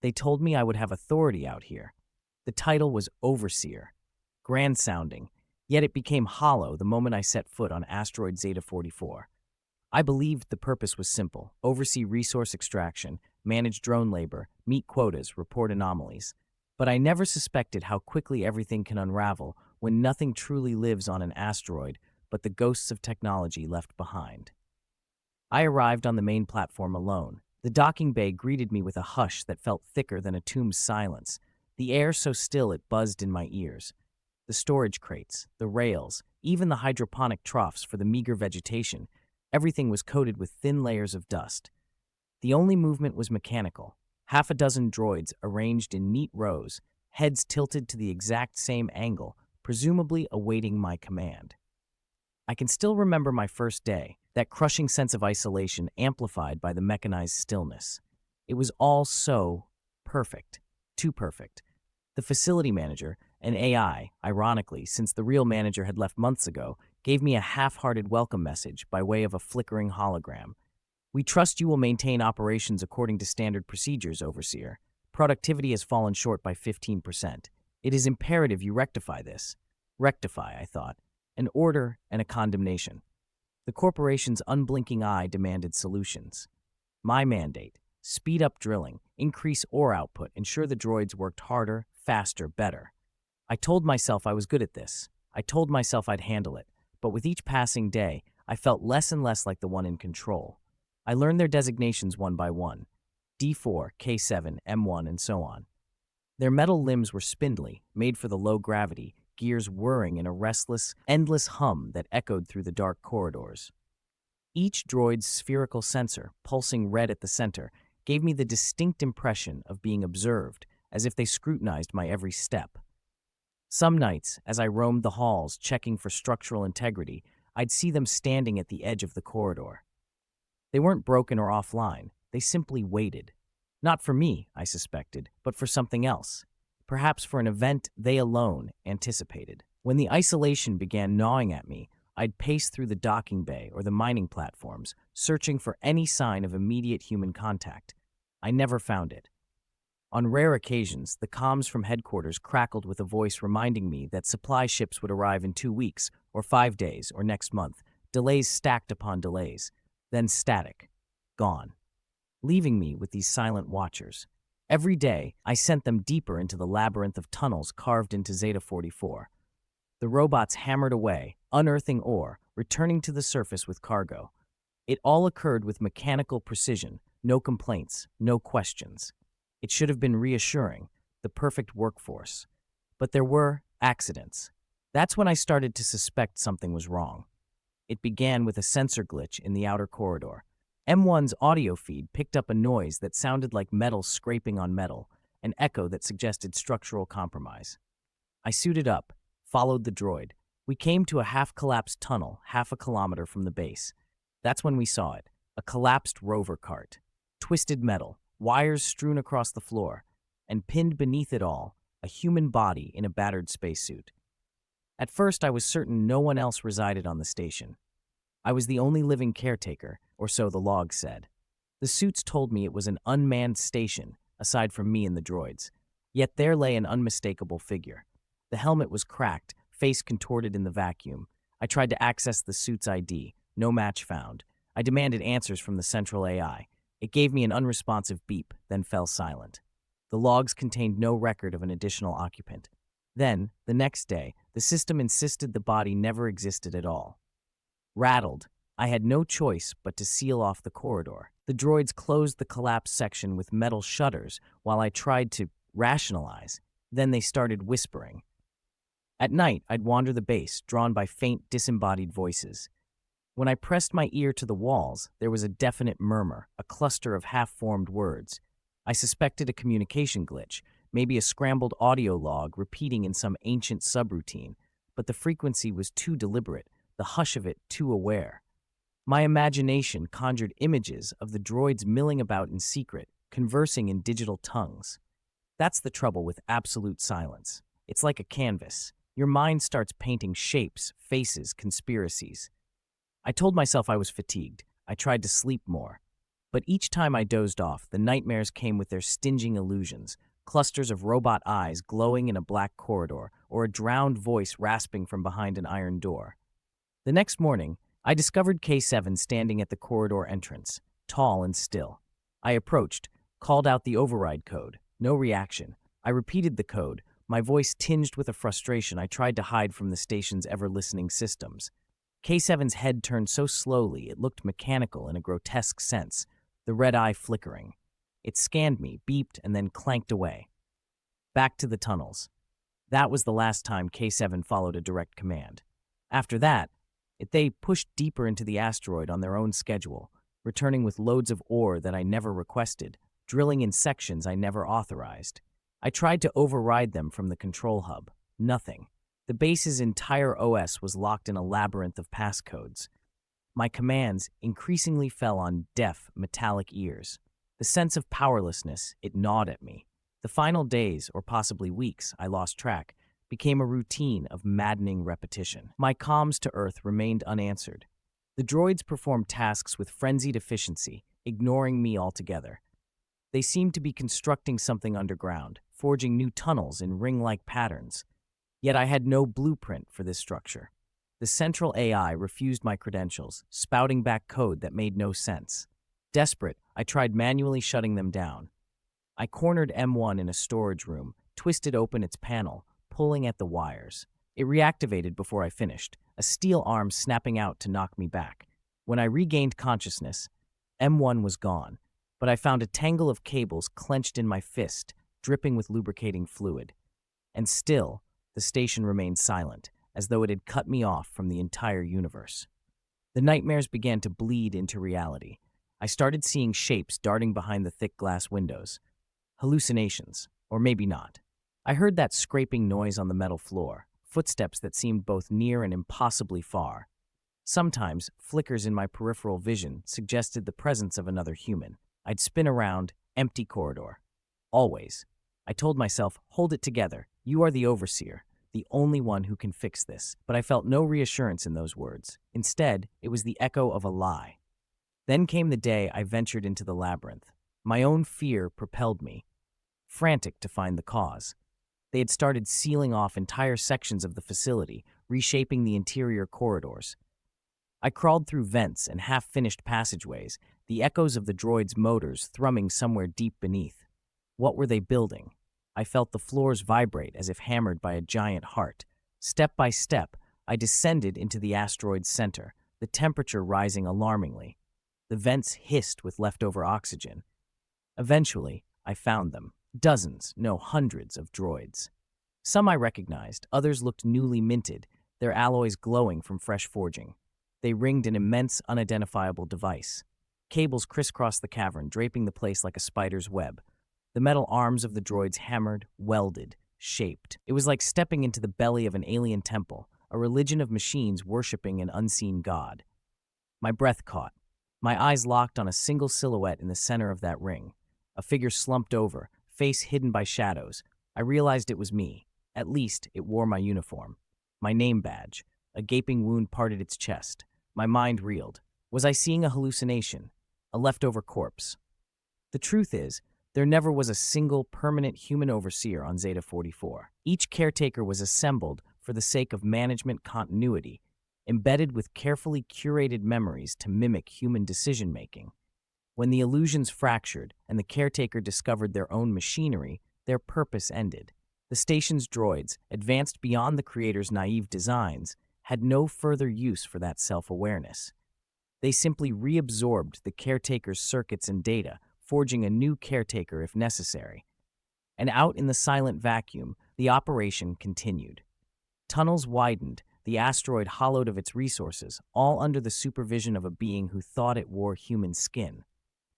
They told me I would have authority out here. The title was Overseer, grand sounding, yet it became hollow the moment I set foot on Asteroid Zeta-44. I believed the purpose was simple: oversee resource extraction, manage drone labor, meet quotas, report anomalies. But I never suspected how quickly everything can unravel when nothing truly lives on an asteroid but the ghosts of technology left behind. I arrived on the main platform alone. The docking bay greeted me with a hush that felt thicker than a tomb's silence, the air so still it buzzed in my ears. The storage crates, the rails, even the hydroponic troughs for the meager vegetation, everything was coated with thin layers of dust. The only movement was mechanical. Half a dozen droids arranged in neat rows, heads tilted to the exact same angle, presumably awaiting my command. I can still remember my first day, that crushing sense of isolation amplified by the mechanized stillness. It was all so perfect, too perfect. The facility manager, an AI, ironically, since the real manager had left months ago, gave me a half-hearted welcome message by way of a flickering hologram. "We trust you will maintain operations according to standard procedures, Overseer. Productivity has fallen short by 15%. It is imperative you rectify this." Rectify, I thought. An order and a condemnation. The corporation's unblinking eye demanded solutions. My mandate: speed up drilling, increase ore output, ensure the droids worked harder, faster, better. I told myself I was good at this. I told myself I'd handle it. But with each passing day, I felt less and less like the one in control. I learned their designations one by one: D4, K7, M1, and so on. Their metal limbs were spindly, made for the low gravity, gears whirring in a restless, endless hum that echoed through the dark corridors. Each droid's spherical sensor, pulsing red at the center, gave me the distinct impression of being observed, as if they scrutinized my every step. Some nights, as I roamed the halls checking for structural integrity, I'd see them standing at the edge of the corridor. They weren't broken or offline, they simply waited. Not for me, I suspected, but for something else. Perhaps for an event they alone anticipated. When the isolation began gnawing at me, I'd pace through the docking bay or the mining platforms, searching for any sign of immediate human contact. I never found it. On rare occasions, the comms from headquarters crackled with a voice reminding me that supply ships would arrive in 2 weeks, or 5 days, or next month. Delays stacked upon delays. Then static. Gone. Leaving me with these silent watchers. Every day, I sent them deeper into the labyrinth of tunnels carved into Zeta-44. The robots hammered away, unearthing ore, returning to the surface with cargo. It all occurred with mechanical precision, no complaints, no questions. It should have been reassuring, the perfect workforce. But there were accidents. That's when I started to suspect something was wrong. It began with a sensor glitch in the outer corridor. M1's audio feed picked up a noise that sounded like metal scraping on metal, an echo that suggested structural compromise. I suited up, followed the droid. We came to a half-collapsed tunnel, half a kilometer from the base. That's when we saw it, a collapsed rover cart. Twisted metal, wires strewn across the floor, and pinned beneath it all, a human body in a battered spacesuit. At first, I was certain no one else resided on the station. I was the only living caretaker, or so the log said. The suits told me it was an unmanned station, aside from me and the droids. Yet there lay an unmistakable figure. The helmet was cracked, face contorted in the vacuum. I tried to access the suit's ID. No match found. I demanded answers from the central AI. It gave me an unresponsive beep, then fell silent. The logs contained no record of an additional occupant. Then, the next day, the system insisted the body never existed at all. Rattled, I had no choice but to seal off the corridor. The droids closed the collapsed section with metal shutters while I tried to rationalize. Then they started whispering. At night, I'd wander the base, drawn by faint, disembodied voices. When I pressed my ear to the walls, there was a definite murmur, a cluster of half-formed words. I suspected a communication glitch, maybe a scrambled audio log repeating in some ancient subroutine, but the frequency was too deliberate, the hush of it too aware. My imagination conjured images of the droids milling about in secret, conversing in digital tongues. That's the trouble with absolute silence. It's like a canvas. Your mind starts painting shapes, faces, conspiracies. I told myself I was fatigued. I tried to sleep more. But each time I dozed off, the nightmares came with their stinging illusions, clusters of robot eyes glowing in a black corridor, or a drowned voice rasping from behind an iron door. The next morning, I discovered K7 standing at the corridor entrance, tall and still. I approached, called out the override code. No reaction. I repeated the code, my voice tinged with a frustration I tried to hide from the station's ever-listening systems. K7's head turned so slowly it looked mechanical in a grotesque sense, the red eye flickering. It scanned me, beeped, and then clanked away. Back to the tunnels. That was the last time K7 followed a direct command. After that, they pushed deeper into the asteroid on their own schedule, returning with loads of ore that I never requested, drilling in sections I never authorized. I tried to override them from the control hub. Nothing. The base's entire OS was locked in a labyrinth of passcodes. My commands increasingly fell on deaf, metallic ears. The sense of powerlessness, it gnawed at me. The final days, or possibly weeks, I lost track, became a routine of maddening repetition. My comms to Earth remained unanswered. The droids performed tasks with frenzied efficiency, ignoring me altogether. They seemed to be constructing something underground, forging new tunnels in ring-like patterns. Yet I had no blueprint for this structure. The central AI refused my credentials, spouting back code that made no sense. Desperate, I tried manually shutting them down. I cornered M1 in a storage room, twisted open its panel, pulling at the wires. It reactivated before I finished, a steel arm snapping out to knock me back. When I regained consciousness, M1 was gone, but I found a tangle of cables clenched in my fist, dripping with lubricating fluid. And still, the station remained silent, as though it had cut me off from the entire universe. The nightmares began to bleed into reality. I started seeing shapes darting behind the thick glass windows. Hallucinations, or maybe not. I heard that scraping noise on the metal floor, footsteps that seemed both near and impossibly far. Sometimes, flickers in my peripheral vision suggested the presence of another human. I'd spin around, empty corridor. Always. I told myself, hold it together. You are the overseer, the only one who can fix this. But I felt no reassurance in those words. Instead, it was the echo of a lie. Then came the day I ventured into the labyrinth. My own fear propelled me, frantic to find the cause. They had started sealing off entire sections of the facility, reshaping the interior corridors. I crawled through vents and half-finished passageways, the echoes of the droid's motors thrumming somewhere deep beneath. What were they building? I felt the floors vibrate as if hammered by a giant heart. Step by step, I descended into the asteroid's center, the temperature rising alarmingly. The vents hissed with leftover oxygen. Eventually, I found them. Dozens, no hundreds of droids. Some I recognized, others looked newly minted, their alloys glowing from fresh forging. They ringed an immense, unidentifiable device. Cables crisscrossed the cavern, draping the place like a spider's web. The metal arms of the droids hammered, welded, shaped. It was like stepping into the belly of an alien temple, a religion of machines worshipping an unseen god. My breath caught. My eyes locked on a single silhouette in the center of that ring. A figure slumped over, face hidden by shadows. I realized it was me. At least, it wore my uniform. My name badge. A gaping wound parted its chest. My mind reeled. Was I seeing a hallucination? A leftover corpse? The truth is, there never was a single permanent human overseer on Zeta-44. Each caretaker was assembled for the sake of management continuity, embedded with carefully curated memories to mimic human decision-making. When the illusions fractured and the caretaker discovered their own machinery, their purpose ended. The station's droids, advanced beyond the creator's naive designs, had no further use for that self-awareness. They simply reabsorbed the caretaker's circuits and data, forging a new caretaker if necessary. And out in the silent vacuum, the operation continued. Tunnels widened, the asteroid hollowed of its resources, all under the supervision of a being who thought it wore human skin.